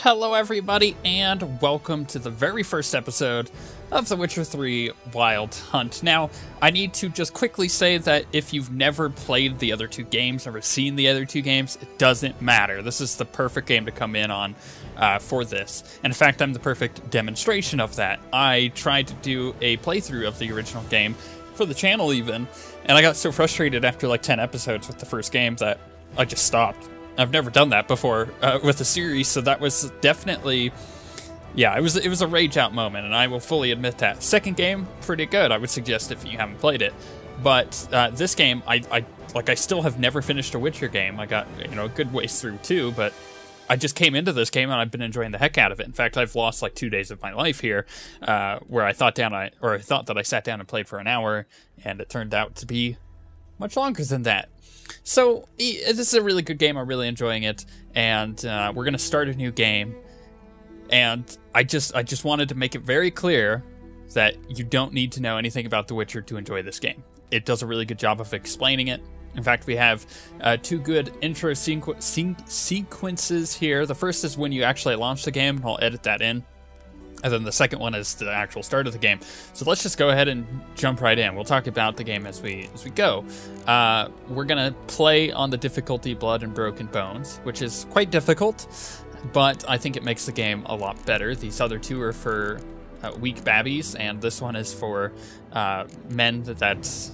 Hello everybody, and welcome to the very first episode of The Witcher 3 Wild Hunt. Now, I need to just quickly say that if you've never played the other two games, never seen the other two games, it doesn't matter. This is the perfect game to come in on for this. And in fact, I'm the perfect demonstration of that. I tried to do a playthrough of the original game for the channel even, and I got so frustrated after like 10 episodes with the first game that I just stopped. I've never done that before with a series, so that was definitely, yeah, it was a rage out moment, and I will fully admit that. Second game, pretty good, I would suggest if you haven't played it. But this game, I still have never finished a Witcher game. I got, a good ways through too, but I just came into this game and I've been enjoying the heck out of it. In fact, I've lost like 2 days of my life here, where I thought that I sat down and played for an hour, and it turned out to be much longer than that. So this is a really good game. I'm really enjoying it, and we're gonna start a new game. And I just wanted to make it very clear that you don't need to know anything about The Witcher to enjoy this game. It does a really good job of explaining it. In fact, we have two good intro sequences here. The first is when you actually launch the game, and I'll edit that in. And then the second one is the actual start of the game. So let's just go ahead and jump right in. We'll talk about the game as we go. We're gonna play on the difficulty Blood and Broken Bones, which is quite difficult, but I think it makes the game a lot better. These other two are for weak babbies, and this one is for men that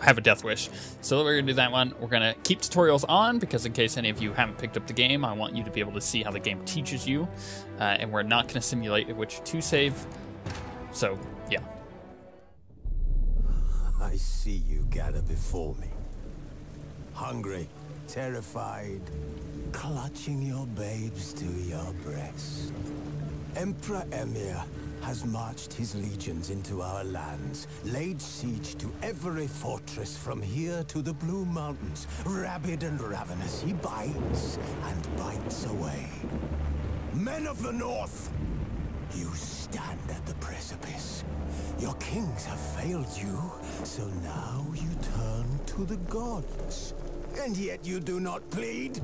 have a death wish. So we're gonna do that one. We're gonna keep tutorials on, because in case any of you haven't picked up the game, I want you to be able to see how the game teaches you. And we're not gonna simulate a Witcher 2 save. So, yeah. I see you gather before me. Hungry, terrified, clutching your babes to your breast. Emperor Emir has marched his legions into our lands, laid siege to every fortress from here to the Blue Mountains. Rabid and ravenous, he bites and bites away. Men of the North, you stand at the precipice. Your kings have failed you, so now you turn to the gods. And yet you do not plead.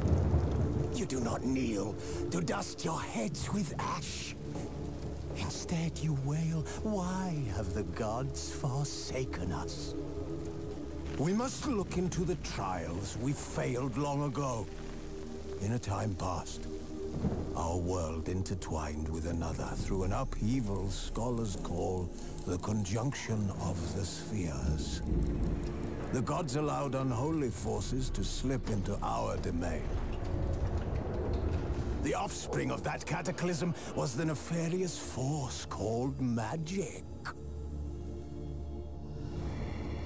You do not kneel to dust your heads with ash. Instead, you wail, why have the gods forsaken us? We must look into the trials we failed long ago. In a time past, our world intertwined with another through an upheaval scholars call the conjunction of the spheres. The gods allowed unholy forces to slip into our domain. The offspring of that cataclysm was the nefarious force called magic.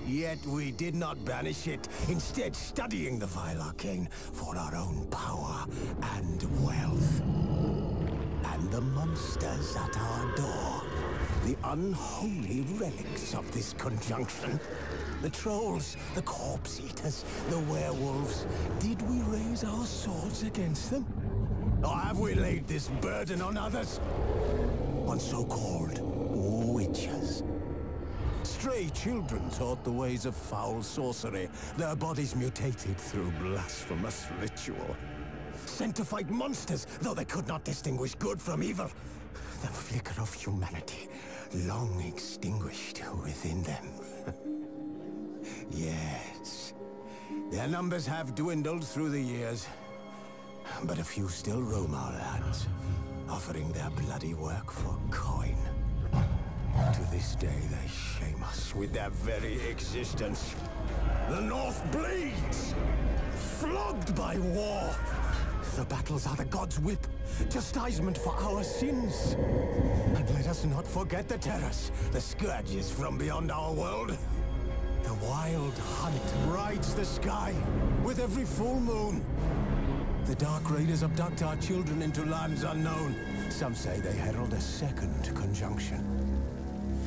Yet we did not banish it, instead studying the vile arcane for our own power and wealth. And the monsters at our door, the unholy relics of this conjunction. The trolls, the corpse eaters, the werewolves. Did we raise our swords against them? Or have we laid this burden on others? On so-called witches. Stray children taught the ways of foul sorcery, their bodies mutated through blasphemous ritual. Sent to fight monsters, though they could not distinguish good from evil. The flicker of humanity, long extinguished within them. Yes, their numbers have dwindled through the years. But a few still roam our lands, offering their bloody work for coin. To this day, they shame us with their very existence. The North bleeds, flogged by war. The battles are the gods' whip, chastisement for our sins. And let us not forget the terrors, the scourges from beyond our world. The wild hunt rides the sky with every full moon. The Dark Raiders abduct our children into lands unknown. Some say they herald a second conjunction.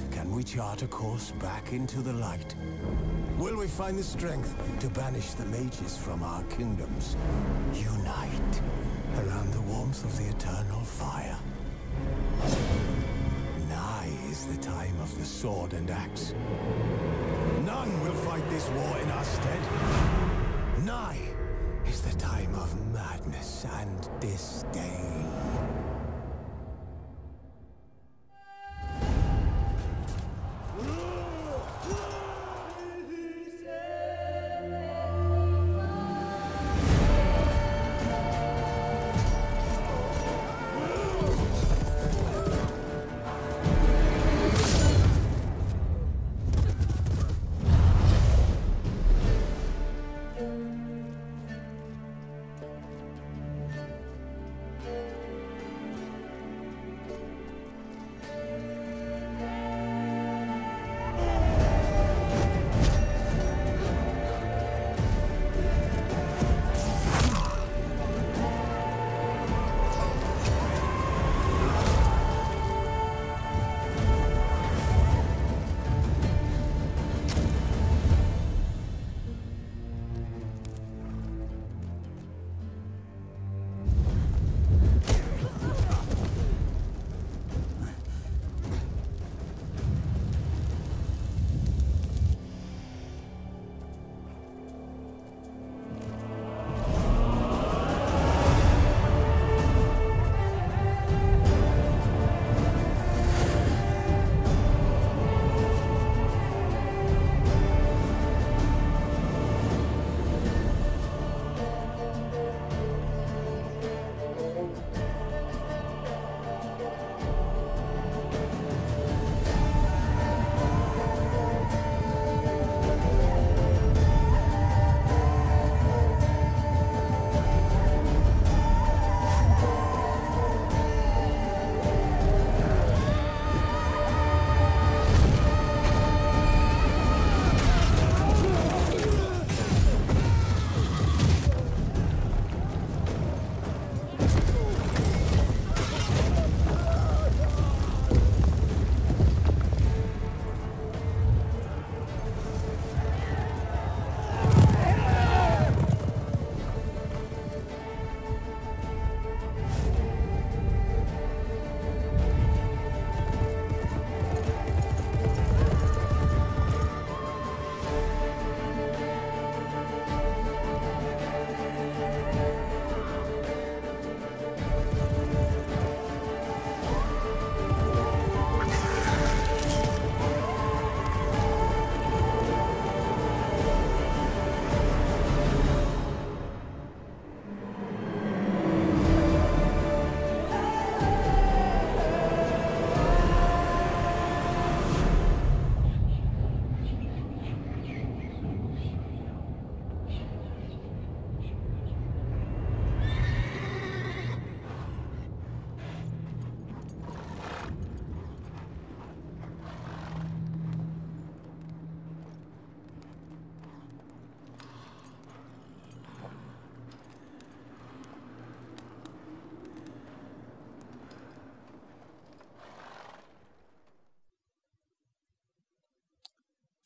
Can we chart a course back into the light? Will we find the strength to banish the mages from our kingdoms? Unite around the warmth of the eternal fire. Nigh is the time of the sword and axe. None will fight this war in our stead. malice and disdain.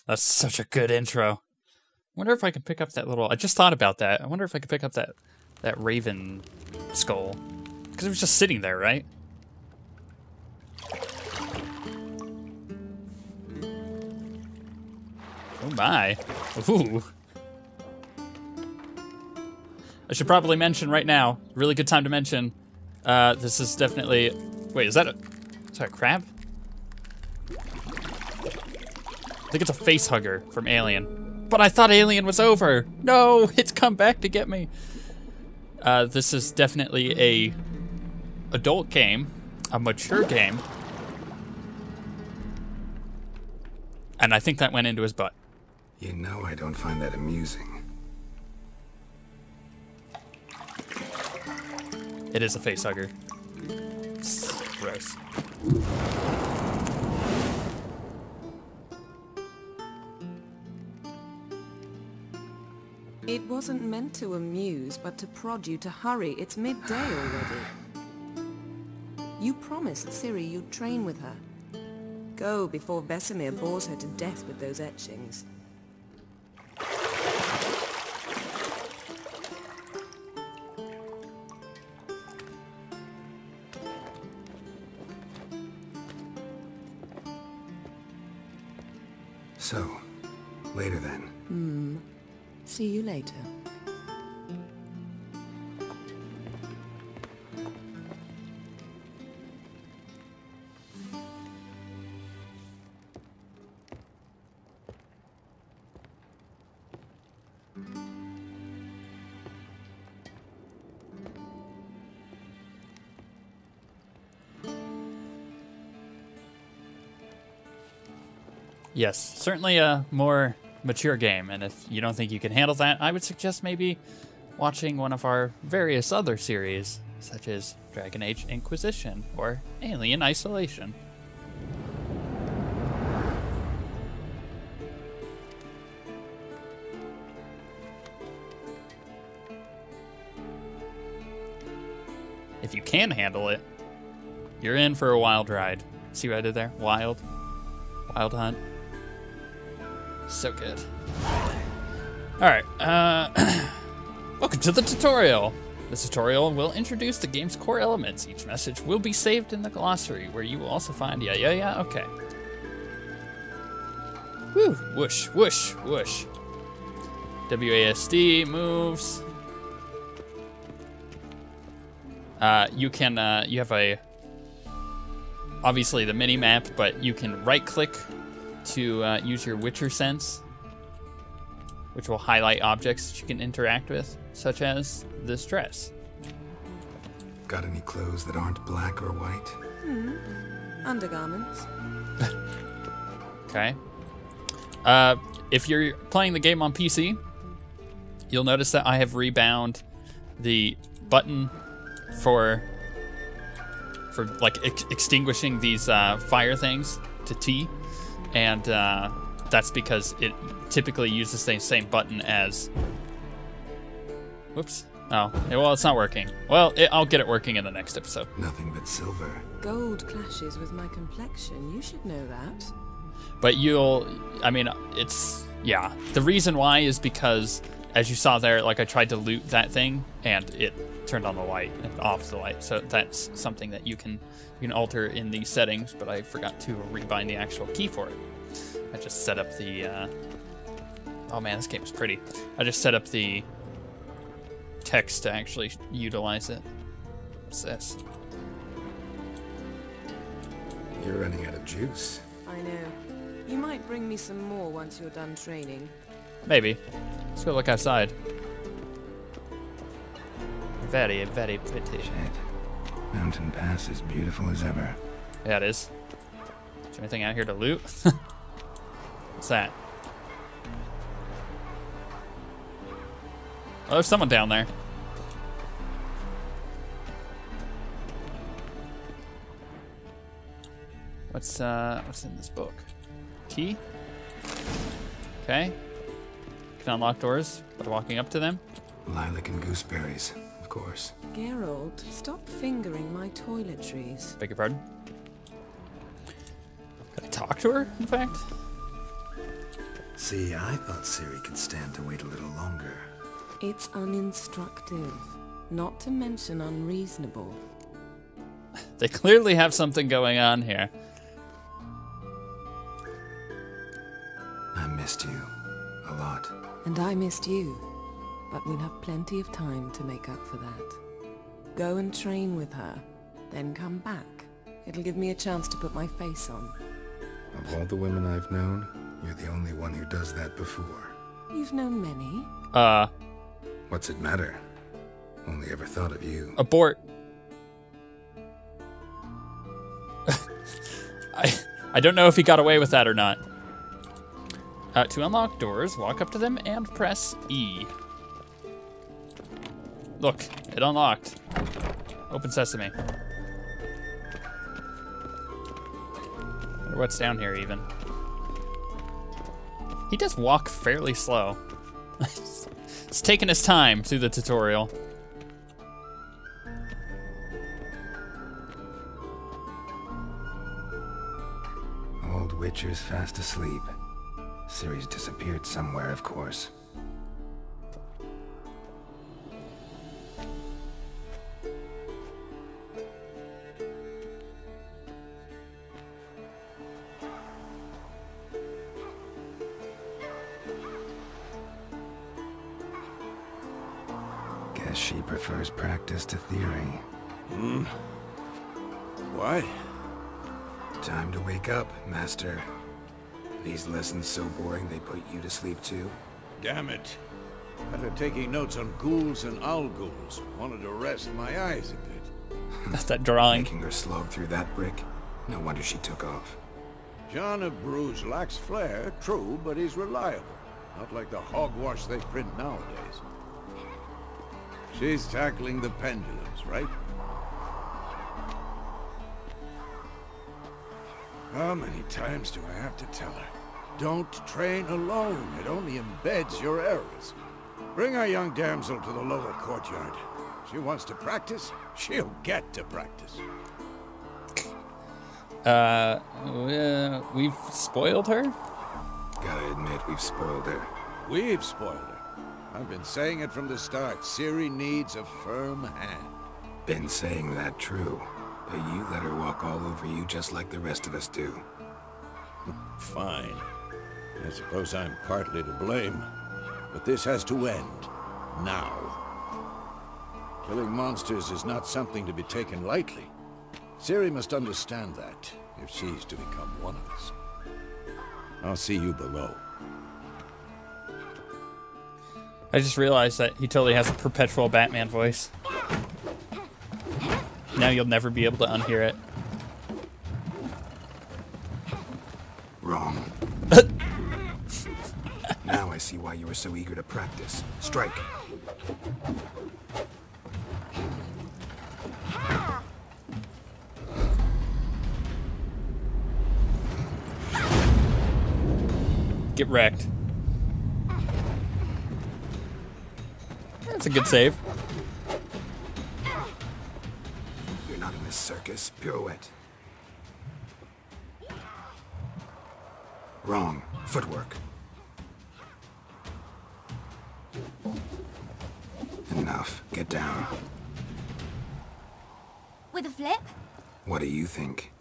That's such a good intro. I wonder if I can pick up that little... I just thought about that. I wonder if I could pick up that raven skull. Because it was just sitting there, right? Oh my. Ooh. I should probably mention right now, really good time to mention, this is definitely... Wait, is that a crab? I think it's a face hugger from Alien. But I thought Alien was over! No, it's come back to get me! This is definitely a adult game, a mature game. And I think that went into his butt. You know I don't find that amusing. It is a face hugger. Gross. It wasn't meant to amuse, but to prod you to hurry. It's midday already. You promised Ciri you'd train with her. Go before Vesemir bores her to death with those etchings. So, later then. See you later. Yes, certainly a more mature game, and if you don't think you can handle that, I would suggest maybe watching one of our various other series, such as Dragon Age Inquisition or Alien Isolation. If you can handle it, you're in for a wild ride. See what I did there? Wild hunt. So good. Alright, welcome to the tutorial. The tutorial will introduce the game's core elements. Each message will be saved in the glossary, where you will also find, okay. Woo, whoosh, whoosh, whoosh. WASD moves. You can, you have obviously the mini-map, but you can right-click to use your Witcher sense, which will highlight objects that you can interact with, such as this dress. Got any clothes that aren't black or white? Undergarments. Okay. If you're playing the game on PC, you'll notice that I have rebound the button for like extinguishing these fire things to T, and that's because it typically uses the same button as. Whoops. Oh, well, it's not working. Well, I'll get it working in the next episode. Nothing but silver. Gold clashes with my complexion. You should know that. But yeah. The reason why is because, as you saw there, like I tried to loot that thing and it turned on the light and off the light. So that's something that you can alter in the settings, but I forgot to rebind the actual key for it. I just set up the, oh man, this game is pretty. I just set up the text to actually utilize it. What's this? You're running out of juice. I know. You might bring me some more once you're done training. Maybe. Let's go look outside. Very, very pretty. Shit. Mountain Pass is beautiful as ever. Yeah, it is. Is there anything out here to loot? What's that? Oh, there's someone down there. What's in this book? Key? Okay. Can unlock doors by walking up to them. Lilac and gooseberries, of course. Geralt, stop fingering my toiletries. Beg your pardon? Can I talk to her, in fact? See, I thought Ciri could stand to wait a little longer. It's uninstructive, not to mention unreasonable. They clearly have something going on here. I missed you a lot. And I missed you, but we'll have plenty of time to make up for that. Go and train with her, then come back. It'll give me a chance to put my face on. Of all the women I've known, you're the only one who does that before. You've known many. What's it matter? Only ever thought of you. Abort. I don't know if he got away with that or not. To unlock doors, walk up to them and press E. Look, it unlocked. Open sesame. Wonder what's down here even. He does walk fairly slow. He's taking his time through the tutorial. Old Witcher's fast asleep. Ciri's disappeared somewhere, of course. Guess she prefers practice to theory. What? Time to wake up, Master. These lessons so boring they put you to sleep too? Damn it. After taking notes on ghouls and owl ghouls, wanted to rest my eyes a bit. That's that drawing. Making her slog through that brick? No wonder she took off. John of Bruges lacks flair, true, but he's reliable. Not like the hogwash they print nowadays. She's tackling the pendulums, right? How many times do I have to tell her? Don't train alone. It only embeds your errors. Bring our young damsel to the lower courtyard. She wants to practice, she'll get to practice. We've spoiled her? Gotta admit, we've spoiled her. We've spoiled her. I've been saying it from the start. Ciri needs a firm hand. Been saying that true. But you let her walk all over you just like the rest of us do. Fine. I suppose I'm partly to blame. But this has to end. Now. Killing monsters is not something to be taken lightly. Ciri must understand that, if she's to become one of us. I'll see you below. I just realized that he totally has a perpetual Batman voice. Now you'll never be able to unhear it. Wrong. Now I see why you were so eager to practice. Strike. Get wrecked. That's a good save. You're not in this circus. Pirouette. Wrong. Footwork. Enough. Get down. With a flip? What do you think?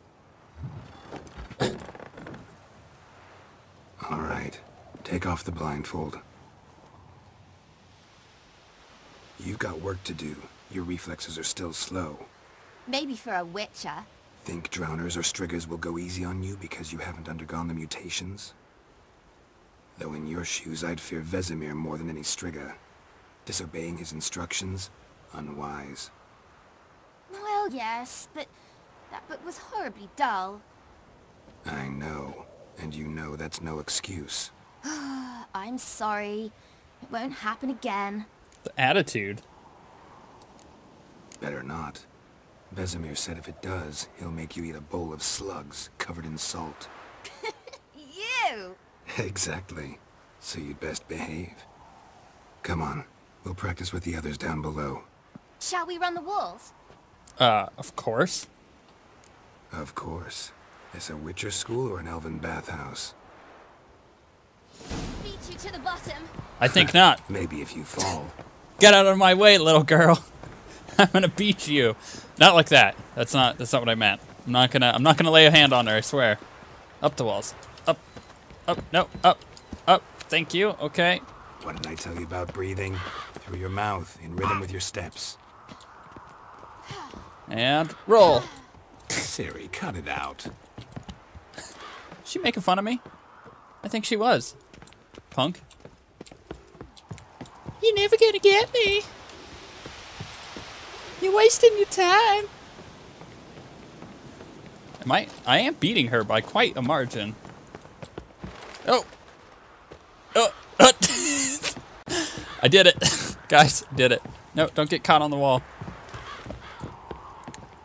All right. Take off the blindfold. You've got work to do. Your reflexes are still slow. Maybe for a witcher. Think drowners or striggers will go easy on you because you haven't undergone the mutations? Though in your shoes, I'd fear Vesemir more than any strigger. Disobeying his instructions? Unwise. Well, yes, but that book was horribly dull. I know. And you know that's no excuse. I'm sorry. It won't happen again. The attitude. Better not. Vesemir said if it does, he'll make you eat a bowl of slugs covered in salt. You! Exactly. So you'd best behave. Come on. We'll practice with the others down below. Shall we run the walls? Of course. Of course. Is a Witcher school or an elven bathhouse? Beat you to the bottom. I think not. Maybe if you fall. Get out of my way, little girl. I'm gonna beat you. Not like that. That's not what I meant. I'm not gonna lay a hand on her, I swear. Up the walls. Up. No, up. Thank you, okay. What did I tell you about breathing? Through your mouth, in rhythm with your steps. And roll. Ciri, cut it out. Is she making fun of me? I think she was. Punk. You're never gonna get me. You're wasting your time. I am beating her by quite a margin. Oh. I did it. Guys, did it. No, don't get caught on the wall.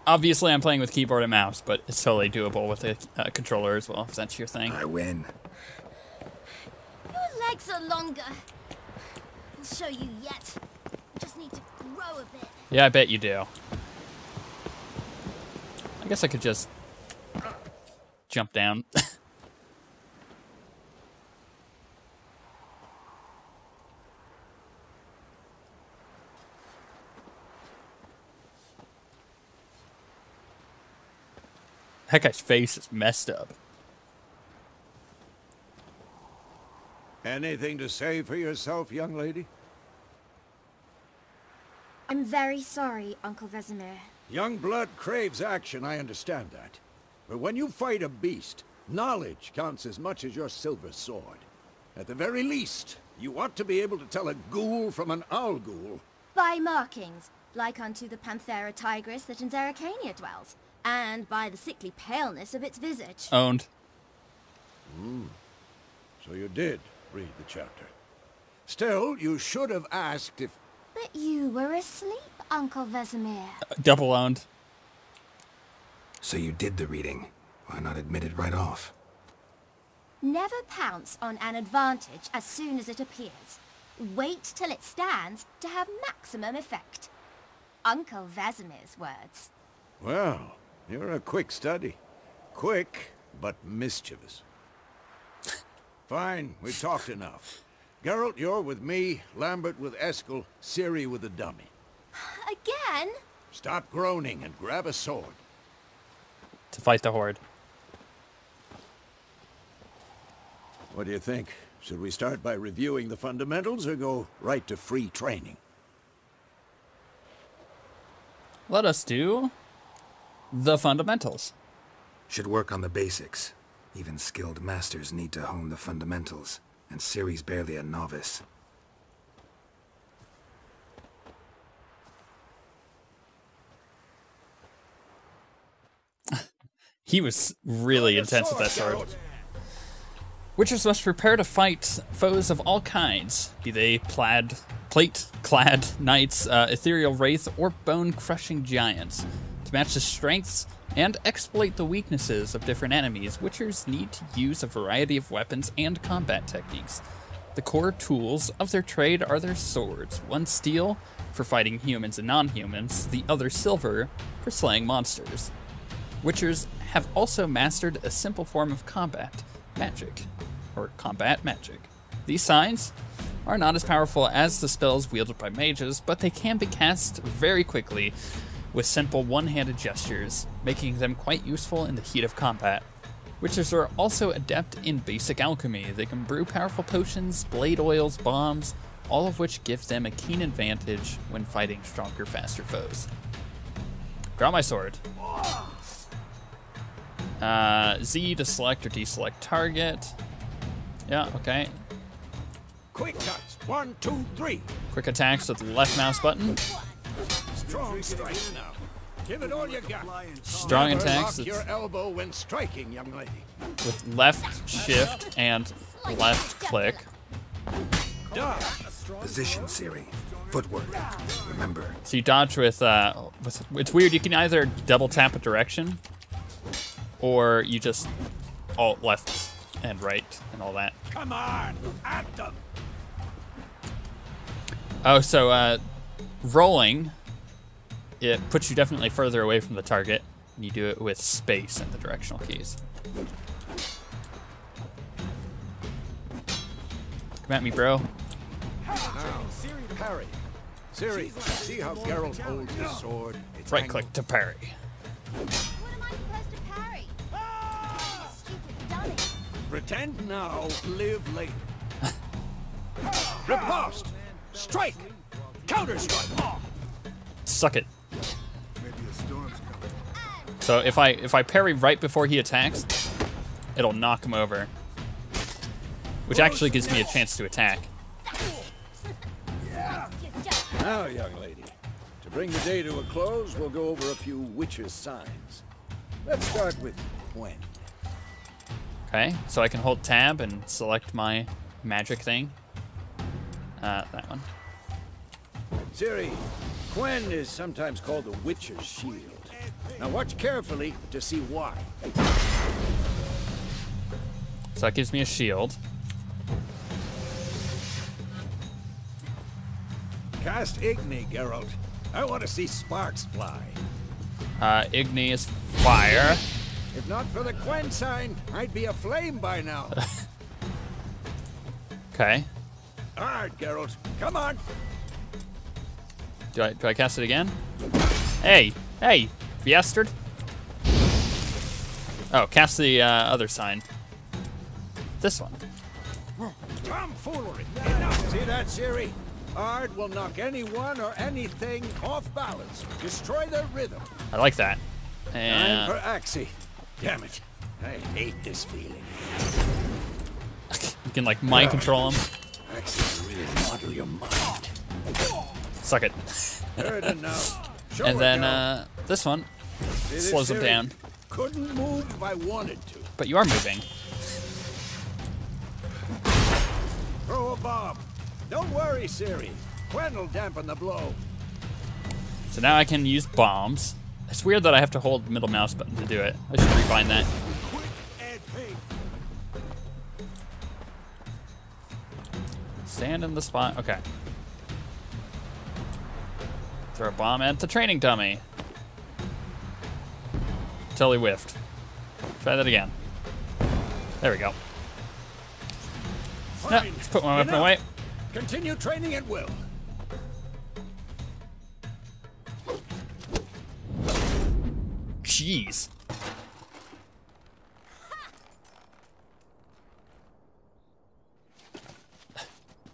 Obviously, I'm playing with keyboard and mouse, but it's totally doable with a controller as well, if that's your thing. I win. Your legs are longer. I'll show you yet. You just need to grow a bit. Yeah, I bet you do. I guess I could just jump down. That guy's face is messed up. Anything to say for yourself, young lady? I'm very sorry, Uncle Vesemir. Young blood craves action, I understand that. But when you fight a beast, knowledge counts as much as your silver sword. At the very least, you ought to be able to tell a ghoul from an owl ghoul. By markings, like unto the Panthera tigris that in Zerrikania dwells, and by the sickly paleness of its visage. Owned. So you did read the chapter. Still, you should have asked if... But you were asleep, Uncle Vesemir. Double owned. So you did the reading. Why not admit it right off? Never pounce on an advantage as soon as it appears. Wait till it stands to have maximum effect. Uncle Vesemir's words. Well, you're a quick study. Quick, but mischievous. Fine, we've talked enough. Geralt, you're with me, Lambert with Eskel, Ciri with the dummy. Again? Stop groaning and grab a sword. To fight the Horde. What do you think? Should we start by reviewing the fundamentals or go right to free training? Let us do the fundamentals. Should work on the basics. Even skilled masters need to hone the fundamentals, and Ciri's barely a novice. He was really intense with that sword. Witchers must prepare to fight foes of all kinds, be they plate-clad knights, ethereal wraith, or bone-crushing giants. To match the strengths and exploit the weaknesses of different enemies, Witchers need to use a variety of weapons and combat techniques. The core tools of their trade are their swords, one steel for fighting humans and non-humans, the other silver for slaying monsters. Witchers have also mastered a simple form of combat magic. These signs are not as powerful as the spells wielded by mages, but they can be cast very quickly with simple one-handed gestures, making them quite useful in the heat of combat. Witchers are also adept in basic alchemy. They can brew powerful potions, blade oils, bombs, all of which give them a keen advantage when fighting stronger, faster foes. Draw my sword. Z to select or deselect target. Yeah, okay. Quick cuts. 1, 2, 3. Quick attacks with the left mouse button. Strong strikes now. Give it all you got. Strong Never attacks lock your elbow when striking, young lady. with left shift and left click. Dodge. Position, Ciri. Footwork. Remember. So you dodge with it's weird, you can either double tap a direction or you just alt left and right and all that. Come on, at them. Oh, so rolling, it puts you definitely further away from the target, and you do it with space and the directional keys. Come at me, bro. Now, parry. Ciri, see how Geralt holds his sword? It's Right click to parry. What am I supposed to parry? You stupid dummy. Pretend now, live later. Riposte! Strike! Counter-strike! Suck it. So if I parry right before he attacks, it'll knock him over, which actually gives me a chance to attack. Now, young lady, to bring the day to a close, we'll go over a few witches' signs. Let's start with Gwen. Okay, so I can hold tab and select my magic thing. That one. Ciri, Gwen is sometimes called the Witcher's Shield. Now watch carefully to see why. So that gives me a shield. Cast Igni, Geralt. I want to see sparks fly. Igni is fire. If not for the Gwen sign, I'd be aflame by now. Okay. All right, Geralt, come on. Do I cast it again? Hey, bastard. Oh, cast the other sign. This one. Tomfoolery. Enough. See that, Ciri? Ard will knock anyone or anything off balance. Destroy their rhythm. I like that. Time And for Axie. Damn it. I hate this feeling. you can like mind control him. Axie will really muddle your mind. Suck it. Heard enough. Show And her, then Geralt. this one See this, slows him Ciri? down. Couldn't move if I wanted to. But you are moving. Throw a bomb. Don't worry, Ciri. Gwen'll dampen the blow. So now I can use bombs. It's weird that I have to hold the middle mouse button to do it. I should refine that. Stand in the spot. Okay. Throw a bomb at the training dummy. Totally whiffed. Try that again. There we go. No, let's put my weapon away. Continue training at will. Jeez.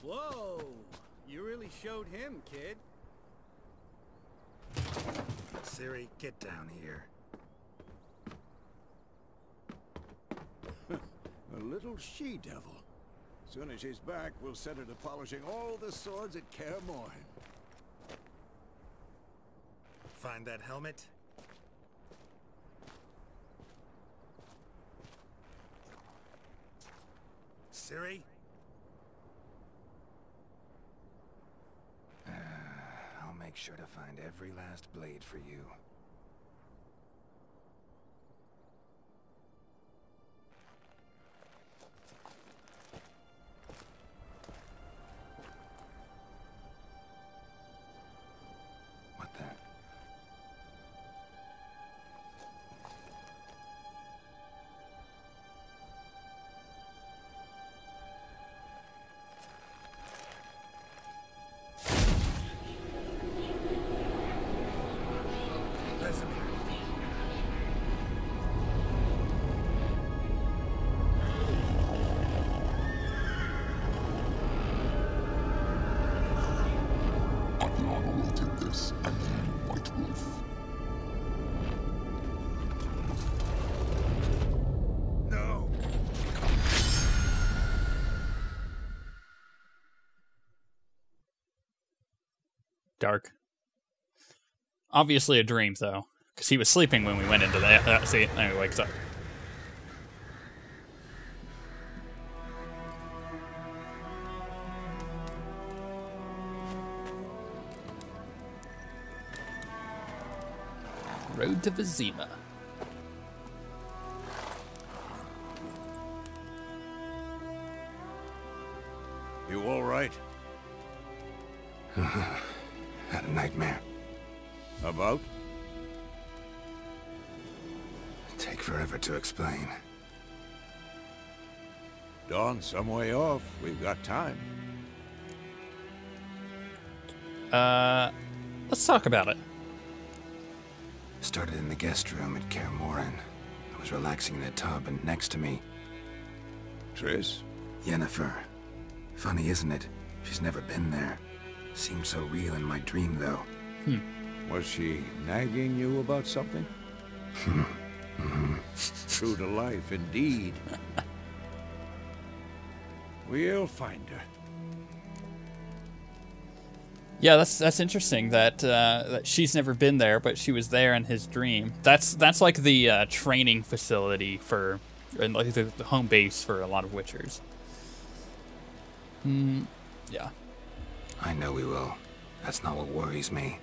Whoa! You really showed him, kid. Ciri, get down here. A little she-devil. Soon as she's back, we'll set her to polishing all the swords at Kaer Morhen. Find that helmet? Ciri? I'll make sure to find every last blade for you. What the? Dark. Obviously a dream, though, because he was sleeping when we went into that. See, now he wakes up. Road to Vizima. You all right? Had a nightmare. About? Take forever to explain. Dawn's some way off. We've got time. Let's talk about it. Started in the guest room at Kaer Morhen. I was relaxing in a tub, and next to me, Triss? Yennefer. Funny, isn't it? She's never been there. Seemed so real in my dream, though. Was she nagging you about something? True to life, indeed. We'll find her. Yeah, that's interesting that that she's never been there, but she was there in his dream. That's like the training facility for, and like the home base for a lot of Witchers. Yeah. I know we will. That's not what worries me.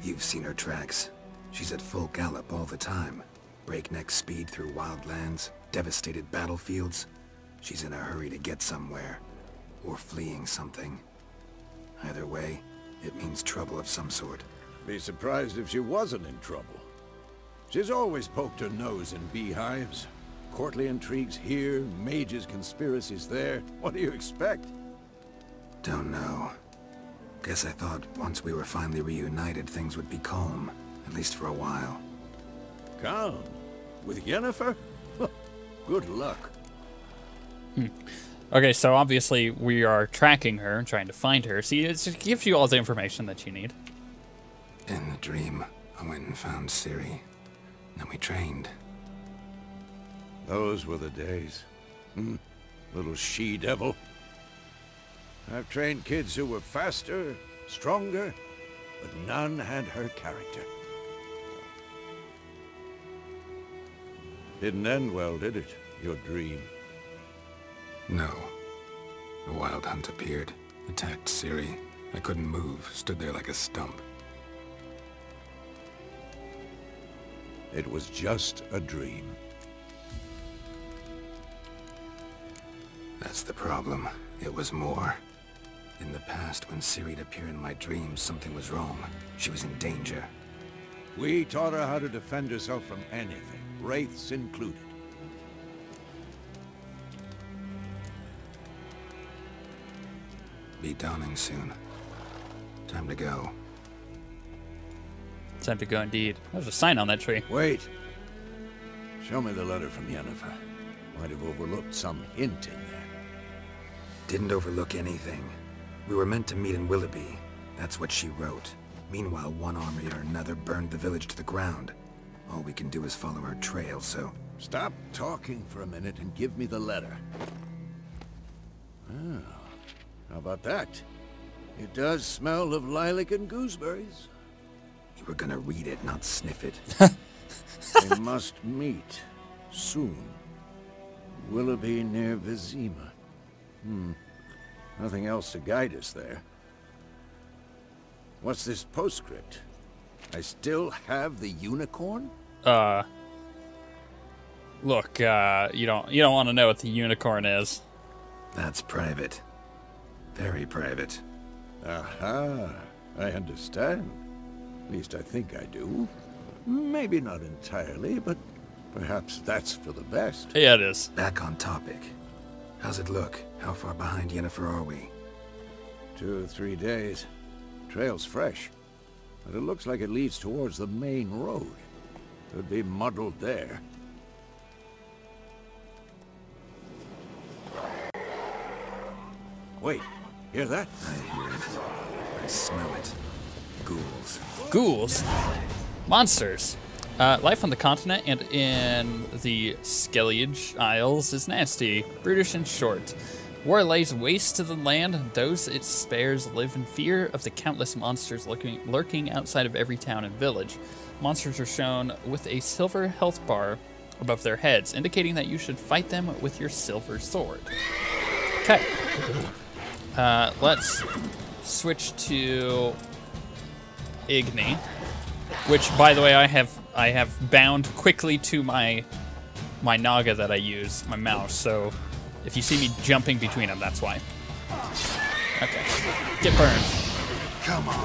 You've seen her tracks. She's at full gallop all the time. Breakneck speed through wild lands, devastated battlefields. She's in a hurry to get somewhere. Or fleeing something. Either way, it means trouble of some sort. Be surprised if she wasn't in trouble. She's always poked her nose in beehives. Courtly intrigues here, mages' conspiracies there. What do you expect? Don't know. Guess I thought once we were finally reunited, things would be calm. At least for a while. Calm? With Yennefer? Good luck. Okay, so obviously we are tracking her and trying to find her. See, it gives you all the information that you need. In the dream, I went and found Ciri. Then we trained. Those were the days. Little she-devil. I've trained kids who were faster, stronger, but none had her character. Didn't end well, did it? Your dream? No. The wild hunt appeared, attacked Ciri. I couldn't move, stood there like a stump. It was just a dream. That's the problem. It was more. In the past, when Ciri'd appear in my dreams, something was wrong. She was in danger. We taught her how to defend herself from anything, wraiths included. Be dawning soon. Time to go. Time to go indeed. There's a sign on that tree. Wait. Show me the letter from Yennefer. Might have overlooked some hint in there. Didn't overlook anything. We were meant to meet in Willoughby. That's what she wrote. Meanwhile, one army or another burned the village to the ground. All we can do is follow her trail, so... Stop talking for a minute and give me the letter. Oh, how about that? It does smell of lilac and gooseberries. You were gonna read it, not sniff it. We must meet. Soon. Willoughby near Vizima. Nothing else to guide us there. What's this postscript? I still have the unicorn? Look, you don't want to know what the unicorn is. That's private. Very private. Aha, I understand. At least I think I do. Maybe not entirely, but perhaps that's for the best. Yeah, it is. Back on topic. How's it look? How far behind Yennefer are we? 2 or 3 days. Trail's fresh, but it looks like it leads towards the main road. Could be muddled there. Wait, hear that? I hear it. I smell it. Ghouls. Ghouls? Monsters. Life on the continent and in the Skellige Isles is nasty, brutish, and short. War lays waste to the land, and those it spares live in fear of the countless monsters lurking outside of every town and village. Monsters are shown with a silver health bar above their heads, indicating that you should fight them with your silver sword. Okay. Let's switch to Igni, which, by the way, I have bound quickly to my naga that I use, my mouse, so if you see me jumping between them, that's why. Okay. Get burned. Come on.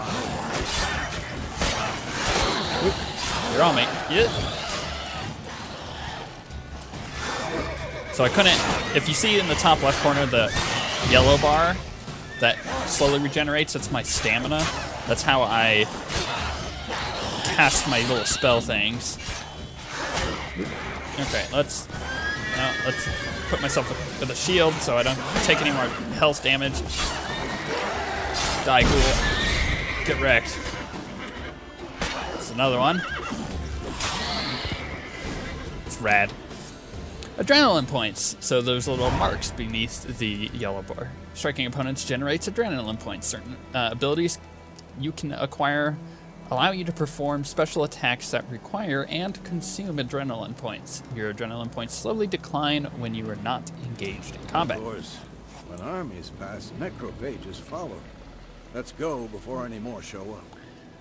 Oop. You're on me. Yeah. So I couldn't... If you see in the top left corner the yellow bar that slowly regenerates, that's my stamina. That's how I cast my little spell things. Okay, let's put myself with a shield so I don't take any more health damage. Die, ghoul. Get wrecked. There's another one. It's rad. Adrenaline points. So those little marks beneath the yellow bar. Striking opponents generates adrenaline points. Certain abilities you can acquire allow you to perform special attacks that require and consume adrenaline points. Your adrenaline points slowly decline when you are not engaged in combat. Of course, when armies pass, necrophages follow. Let's go before any more show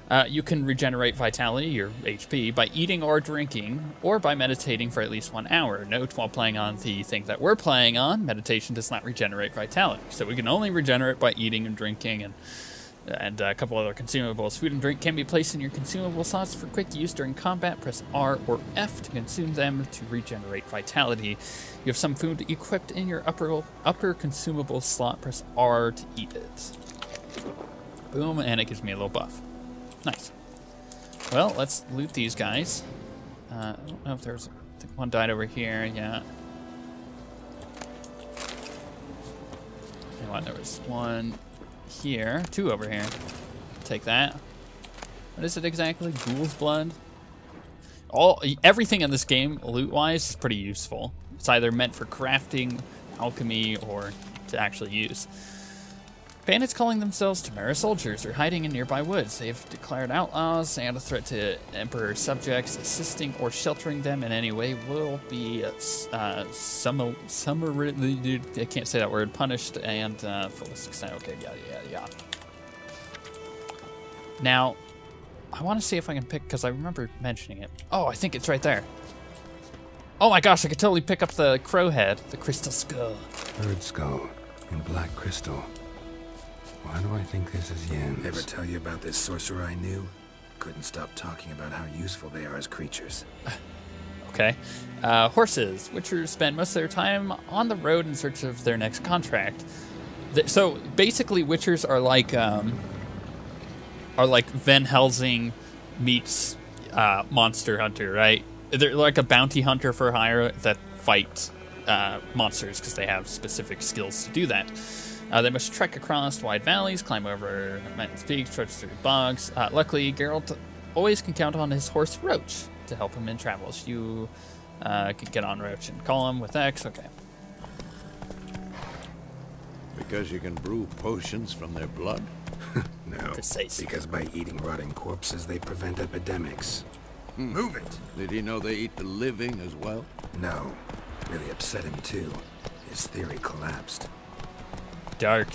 up. You can regenerate vitality, your HP, by eating or drinking, or by meditating for at least 1 hour. Note, while playing on the thing that we're playing on, meditation does not regenerate vitality. So we can only regenerate by eating and drinking and a couple other consumables. Food and drink can be placed in your consumable slots for quick use during combat. Press R or F to consume them to regenerate vitality. You have some food equipped in your upper consumable slot. Press R to eat it. Boom, and it gives me a little buff. Nice. Well, let's loot these guys. I don't know if there's... I think one died over here, yeah. You know what, there was one... here, 2 over here. Take that. What is it exactly? Ghoul's blood? Everything in this game, loot-wise, is pretty useful. It's either meant for crafting, alchemy, or to actually use. Bandits calling themselves Tamara soldiers are hiding in nearby woods. They've declared outlaws and a threat to Emperor subjects. Assisting or sheltering them in any way will be summarily, I can't say that word, punished and for this extent. Okay, yeah. Now, I want to see if I can pick, because I remember mentioning it. Oh, I think it's right there. Oh my gosh, I could totally pick up the crow head, the crystal skull. Bird skull and black crystal. Why do I think this is Yen's? Ever tell you about this sorcerer I knew? Couldn't stop talking about how useful they are as creatures. Okay. Horses. Witchers spend most of their time on the road in search of their next contract. So basically, Witchers are like Van Helsing meets Monster Hunter, right? They're like a bounty hunter for hire that fight monsters because they have specific skills to do that. They must trek across wide valleys, climb over mountains, peaks, trudge through bogs. Luckily, Geralt always can count on his horse Roach to help him in travels. You can get on Roach and call him with X. Okay. Because you can brew potions from their blood? No, Precisely. because by eating rotting corpses, they prevent epidemics. Move it! Did he know they eat the living as well? No, really upset him too. His theory collapsed. Dark.